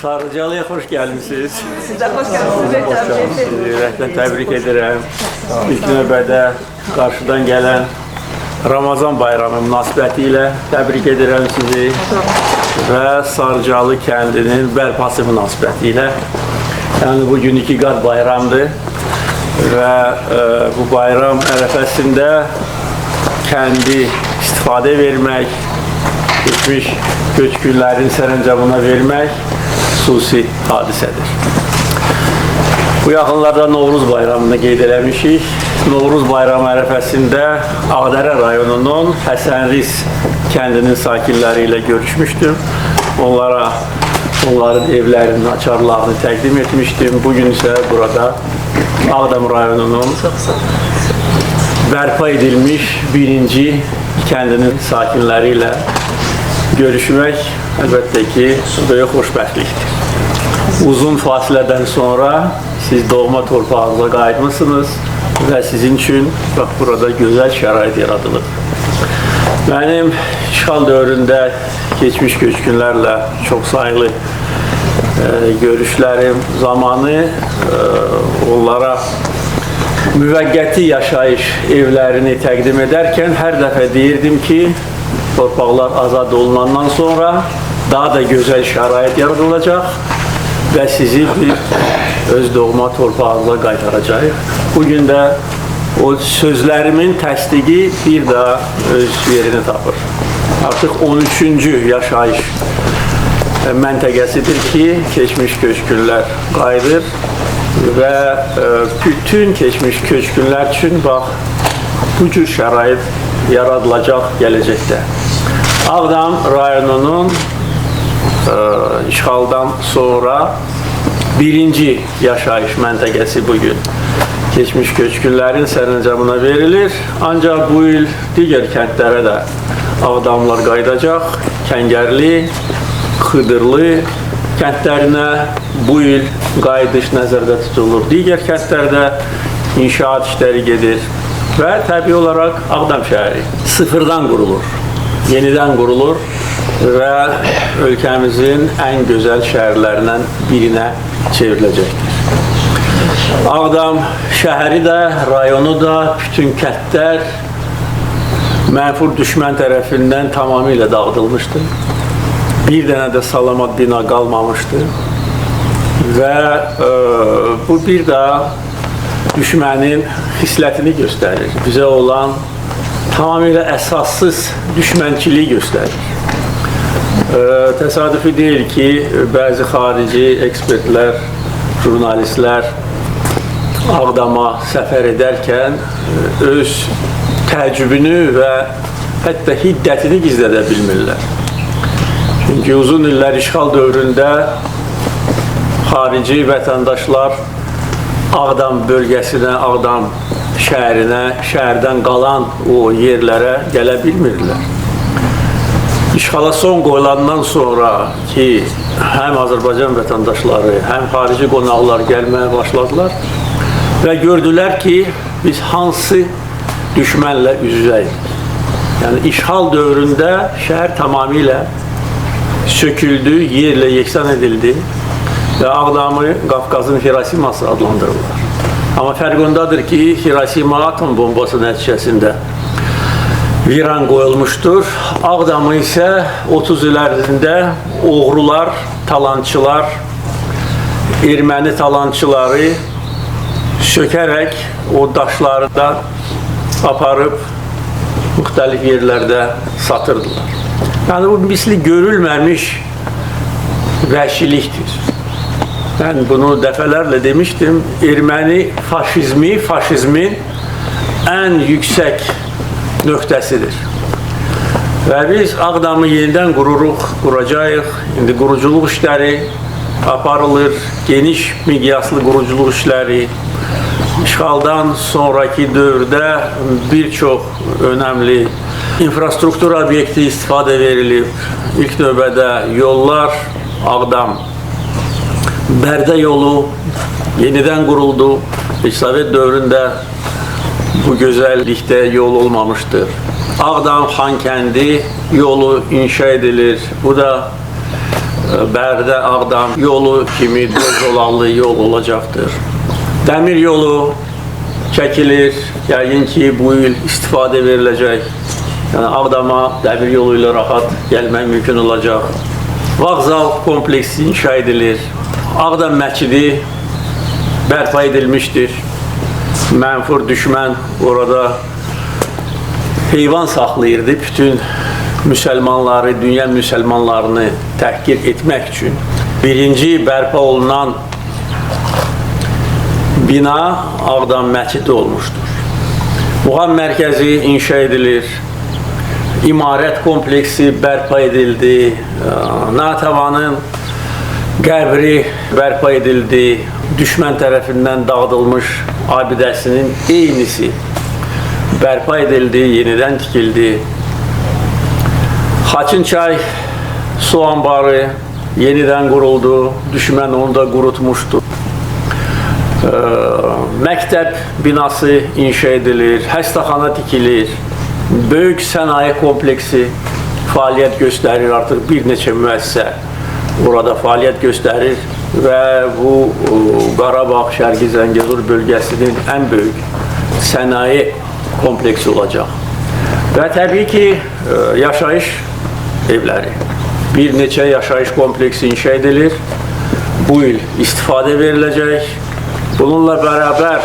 Sarıcalı'ya hoş gelmişsiniz. Siz de hoş geldiniz. Yürekten tebrik ederim. İlk növbədə karşıdan gelen Ramazan bayramı münasibətiyle tebrik ederim sizi ve Sarıcalı kəndinin bərpası münasibətiyle. Yani bugün iki qat bayramdır ve bu bayram ərəfəsində kendi istifade vermek, geçmiş köçkünlərin sərəncamına vermək xüsusi hadisədir. Bu yaxınlarda Novruz bayramını qeyd eləmişik. Novruz bayramı ərəfəsində Ağdərə rayonunun Həsənriz kəndinin sakinləri ilə görüşmüşdüm. Onların evlərinin açarlarını təqdim etmişdim. Bugün isə burada Ağdam rayonunun bərpa edilmiş birinci kəndinin sakinləri ilə görüşmək əlbəttə ki, böyük xoşbəxtlikdir. Uzun fasilədən sonra siz doğma torpağınıza qayıtmışsınız və sizin üçün bax, burada gözəl şərait yaradılıb. Mənim işğal dövründə keçmiş köçkünlərlə çox sayılı görüşlərim zamanı onlara müvəqqəti yaşayış evlərini təqdim edərkən hər dəfə deyirdim ki, torpaqlar azad olunandan sonra daha da gözəl şərait yaradılacaq və sizi bir öz doğma torpağınıza qaytaracaq. Bugün də o sözlərimin təsdiqi bir daha öz yerini tapır. Artıq 13-cü yaşayış məntəqəsidir ki, keçmiş köçkünlər qayıdır və bütün keçmiş köçkünlər üçün bax, bu cür şərait yaradılacaq gələcəkdə. Ağdam rayonunun işğaldan sonra birinci yaşayış məntəqəsi bugün keçmiş köçkünlərin sərəncamına verilir. Ancaq bu il digər kəndlərə də Ağdamlar qayıdacaq. Kəngərli, Xıdırlı kəndlərinə bu il qayıdış nəzərdə tutulur. Digər kəndlərdə inşaat işləri gedir və təbii olaraq Ağdam şəhəri sıfırdan qurulur, yenidən qurulur və ölkəmizin ən gözəl şəhərlərindən birinə çevriləcəkdir. Ağdam şəhəri də, rayonu da, bütün kəndlər mənfur düşmən tərəfindən tamamilə dağıdılmışdır. Bir dənə də salamat bina qalmamışdır və bu bir daha düşmənin xislətini göstərir. Bizə olan tamamilə əsassız düşmənçiliyi göstərir. Təsadüfi deyil ki, bəzi xarici ekspertlər, jurnalistlər Ağdama səfər edərkən öz təəccübünü və hətta hiddətini gizlədə bilmirlər. Çünki uzun illər işğal dövründə xarici vətəndaşlar Ağdam bölgəsinə, Ağdam şəhərinə, şəhərdən qalan o yerlərə gələ bilmirdilər. İşğala son qoyulandan sonra ki, həm Azərbaycan vətəndaşları, həm xarici qonaqlar gəlməyə başladılar və gördülər ki, biz hansı düşmənlə üz-üzəyik. Yəni, işğal dövründə şəhər tamamilə söküldü, yerlə yeksan edildi və Ağdamı Qafqazın Hirosiması adlandırırlar. Amma fərq ondadır ki, Hirosima atom bombası nəticəsində viran qoyulmuşdur. Ağdamı isə 30 il ərzində oğrular, talançılar, erməni talançıları sökərək o daşları da aparıb müxtəlif yerlərdə satırdılar. Yəni, bu misli görülməmiş vəhşilikdir. Mən bunu dəfələrlə demişdim. Erməni faşizmi, faşizmin ən yüksək nöqtəsidir. Və biz Ağdamı yenidən quracağıq. İndi quruculuq işləri aparılır, geniş miqyaslı quruculuq işləri. İşğaldan sonraki dövrdə bir çox önəmli infrastruktur obyekti istifadə verilib. İlk növbədə yollar, Ağdam Bərdə yolu yenidən quruldu. Sovet dövründə bu gözəllikdə yol olmamışdır. Ağdam Xankəndi yolu inşa edilir. Bu da Bərdə Ağdam yolu kimi Dözdolanlı yol olacaqdır. Dəmir yolu çəkilir. Yəqin ki, bu il istifadə veriləcək. Yəni Ağdama dəmir yolu ilə rahat gəlmək mümkün olacaq. Vağzal kompleksi inşa edilir. Ağdam məscidi bərpa edilmişdir. Mənfur düşmən orada heyvan saxlayırdı. Bütün müsəlmanları, dünya müsəlmanlarını təhqir etmək üçün. Birinci bərpa olunan bina Ağdam məscidi olmuşdur. Muğam mərkəzi inşa edilir. İmarət kompleksi bərpa edildi. Natavanın qəbri bərpa edildi. Düşmən tərəfindən dağıdılmış abidəsinin eynisi bərpa edildi, yenidən tikildi. Xaçınçay su anbarı yenidən quruldu. Düşmən onu da qurutmuşdu. Məktəb binası inşa edilir, həstəxana tikilir. Böyük sənaye kompleksi fəaliyyət göstərir, artıq bir neçə müəssisə orada fəaliyyət göstərir və bu Qarabağ, Şərqi Zəngəzur bölgəsinin ən böyük sənaye kompleksi olacaq. Və təbii ki, yaşayış evləri. Bir neçə yaşayış kompleksi inşa edilir. Bu il istifadə veriləcək. Bununla bərabər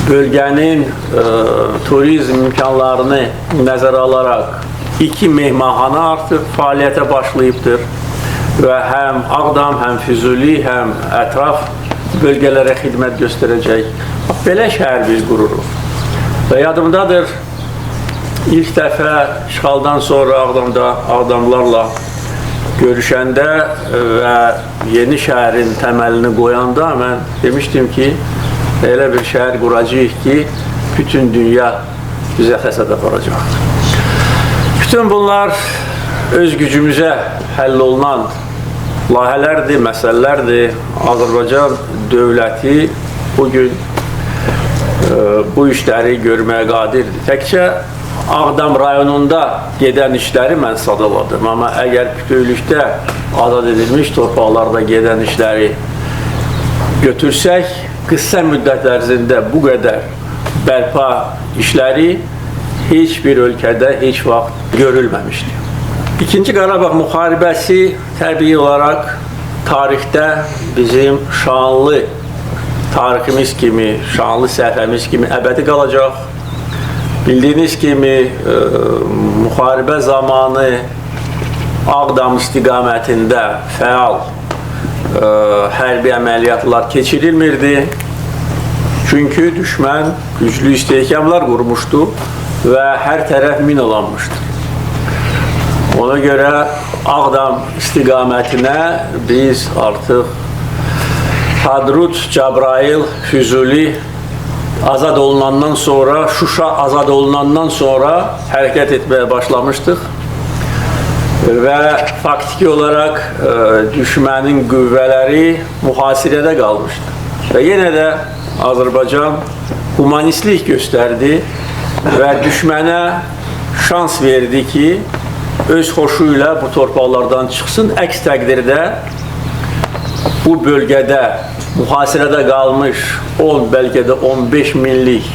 bölgənin turizm imkanlarını nəzərə alaraq 2 mehmanxana artıq fəaliyyətə başlayıbdır və həm Ağdam, həm Füzuli, həm ətraf bölgələrə xidmət göstərəcək. Belə şəhər biz qururuq. Və yadımdadır, ilk dəfə işğaldan sonra Ağdamlarla görüşəndə və yeni şəhərin təməlini qoyanda mən demişdim ki, elə bir şəhər quracağıq ki, bütün dünya bizə həsəd aparacaq. Bütün bunlar öz gücümüzə həll olunan layihələrdir, məsələlərdir. Azərbaycan dövləti bugün bu işləri görməyə qadirdir. Təkcə Ağdam rayonunda gedən işləri mən sadaladım. Amma əgər bütövlükdə azad edilmiş torpaqlarda gedən işləri götürsək, qısa müddət ərzində bu qədər bərpa işləri heç bir ölkədə heç vaxt görülməmişdir. İkinci Qarabağ müharibəsi təbii olaraq tarixdə bizim şanlı tariximiz kimi, şanlı səhifəmiz kimi əbədi qalacaq. Bildiyiniz kimi, müharibə zamanı Ağdam istiqamətində fəal hərbi əməliyyatlar keçirilmirdi. Çünki düşmən güclü istehkamlar qurmuşdu və hər tərəf minalanmışdı. Ona görə Ağdam istiqamətinə biz artıq Hadrut, Cəbrayıl, Füzuli azad olunandan sonra, Şuşa azad olunandan sonra hərəkət etməyə başlamışdıq və faktiki olaraq düşmənin qüvvələri mühasirədə qalmışdı. Və yenə də Azərbaycan humanistlik göstərdi və düşmənə şans verdi ki, öz xoşu ilə bu torpaqlardan çıxsın. Əks təqdirdə bu bölgədə mühasirədə qalmış 10, bəlkə də 15 minlik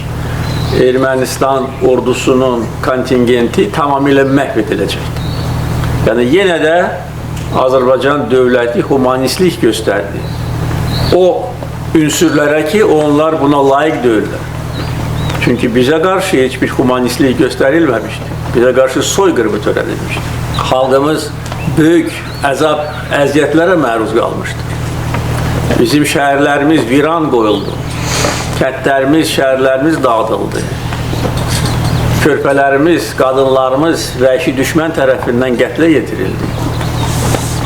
Ermənistan ordusunun kontingenti tamamilə məhv ediləcək. Yəni, yenə də Azərbaycan dövləti humanistlik göstərdi. O ünsürlərə ki, onlar buna layiq deyirlər. Çünki bizə qarşı heç bir humanistlik göstərilməmişdir. Bizə qarşı soyqırımı törədilmişdir. Xalqımız böyük əzab, əziyyətlərə məruz qalmışdır. Bizim şəhərlərimiz viran qoyuldu. Kəndlərimiz, şəhərlərimiz dağıdıldı. Körpələrimiz, qadınlarımız vəhşi düşmən tərəfindən qətlə yetirildi.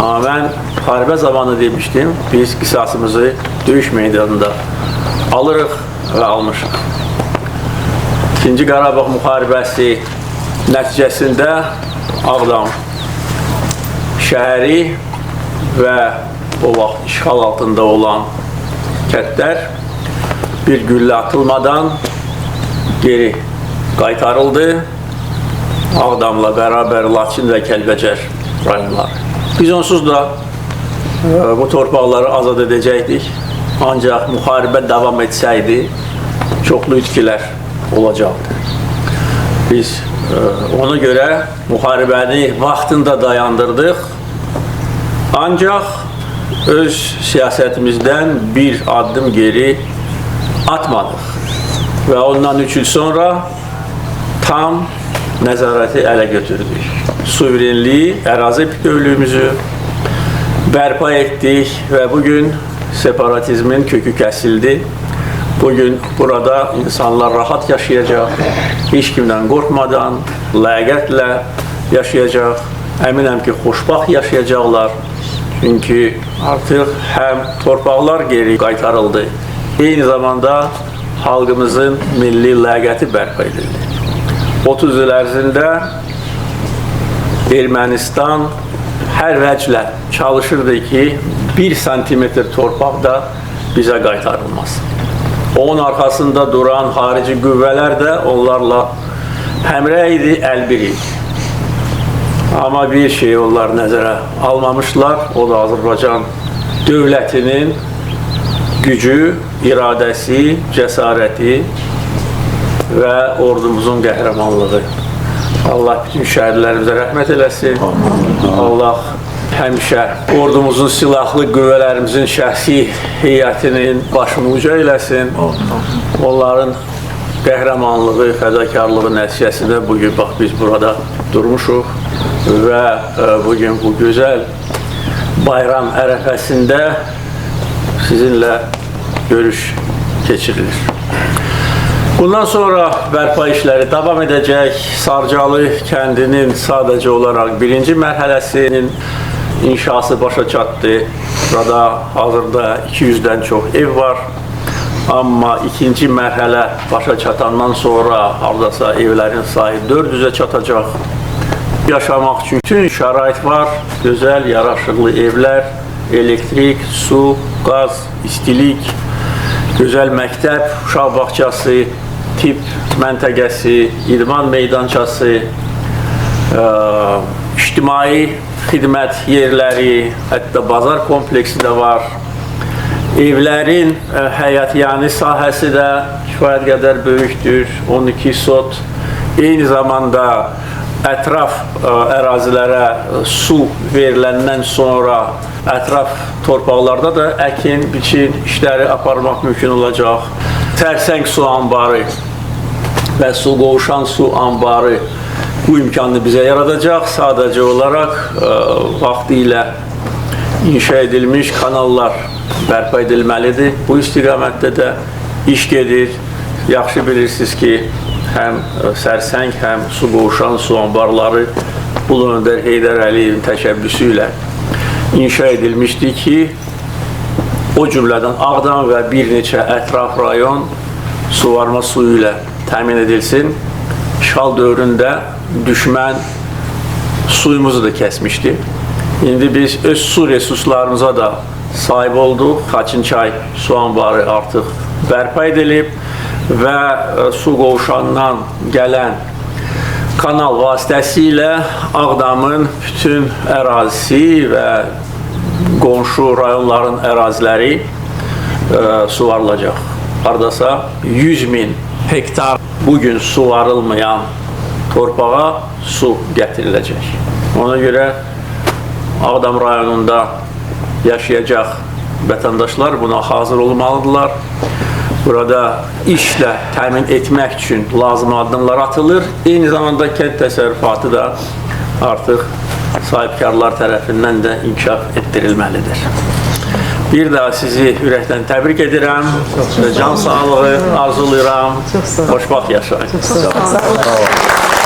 Amma mən müharibə zamanı demişdim, biz qisasımızı döyüş meydanında alırıq və almışıq. İkinci Qarabağ müharibəsi nəticəsində Ağdam şəhəri və o vaxt işğal altında olan kəndlər bir güllə atılmadan geri qaytarıldı. Ağdamla bərabər Laçın və Kəlbəcər rayonları. Biz onsuz da bu torpaqları azad edəcəkdik. Ancaq müharibə davam etsəydi, çoxlu itkilər olacaqdı. Biz ona görə müharibəni vaxtında dayandırdıq. Ancaq öz siyasətimizdən bir addım geri atmadıq. Və ondan 3 il sonra tam nəzarəti ələ götürdük. Suverenliyi, ərazi bütövlüyümüzü bərpa etdik və bugün separatizmin kökü kəsildi. Bugün burada insanlar rahat yaşayacaq, heç kimdən qorxmadan, ləyaqətlə yaşayacaq. Əminəm ki, xoşbaxt yaşayacaqlar. Çünki artıq həm torpaqlar geri qaytarıldı, eyni zamanda xalqımızın milli ləyaqəti bərpa edildi. 30 il ərzində Ermənistan hər vəclə çalışırdı ki, 1 santimetr torpaq da bizə qaytarılmaz. Onun arxasında duran xarici qüvvələr də onlarla həmrəy idi, əlbir idi. Amma bir şey onlar nəzərə almamışlar, o da Azərbaycan dövlətinin gücü, iradəsi, cəsarəti və ordumuzun qəhrəmanlığı. Allah bütün şəhidlərimizə rəhmət eləsin. Allah həmişə ordumuzun silahlı qüvvələrimizin şəxsi heyətinin başını uca eləsin. Onların qəhrəmanlığı, fədakarlığı nəticəsində bugün bax biz burada durmuşuq və bugün bu gözəl bayram ərəfəsində sizinlə görüş keçirilir. Bundan sonra bərpa işləri davam edəcək. Sarcalı kəndinin sadəcə olaraq birinci mərhələsinin inşası başa çatdı. Burada hazırda 200-dən çox ev var. Amma ikinci mərhələ başa çatandan sonra hardasa evlərin sayı 400-ə çatacaq. Yaşamaq üçün bütün şərait var. Gözəl, yaraşıqlı evlər, elektrik, su, qaz, istilik, gözəl məktəb, uşaq bağçası, tip məntəqəsi, idman meydançası, ictimai xidmət yerləri, hətta bazar kompleksi də var. Evlərin həyatiyani sahəsi də kifayət qədər böyükdür, 12 sot. Eyni zamanda ətraf ərazilərə su veriləndən sonra ətraf torpaqlarda da əkin, biçin işləri aparmaq mümkün olacaq. Sərsəng su anbarı və su qovuşan su anbarı bu imkanını bizə yaradacaq. Sadəcə olaraq vaxtı ilə inşa edilmiş kanallar bərpa edilməlidir. Bu istiqamətdə də iş gedir. Yaxşı bilirsiniz ki, həm Sərsəng, həm su qovuşan su anbarları Ulu Öndər Heydər Əliyevin təşəbbüsü ilə inşa edilmişdir ki, o cümlədən Ağdam və bir neçə ətraf rayon suvarma suyu ilə təmin edilsin. İşğal dövründə düşmən suyumuzu da kəsmişdi. İndi biz öz su resurslarımıza da sahib olduq. Xaçınçay su anbarı artıq bərpa edilib və su qovuşandan gələn kanal vasitəsilə Ağdamın bütün ərazisi və qonşu rayonların əraziləri suvarılacaq. Hardasa 100.000 hektar bugün suvarılmayan torpağa su gətiriləcək. Ona görə Ağdam rayonunda yaşayacaq vətəndaşlar buna hazır olmalıdırlar. Burada işlə təmin etmək üçün lazım addımlar atılır. Eyni zamanda kənd təsərrüfatı da artıq sahibkarlar tərəfindən də inkişaf etdirilməlidir. Bir daha sizi ürəkdən təbrik edirəm. Can sağlığı arzulayıram. Xoşbaxt yaşayın. Sağ olun.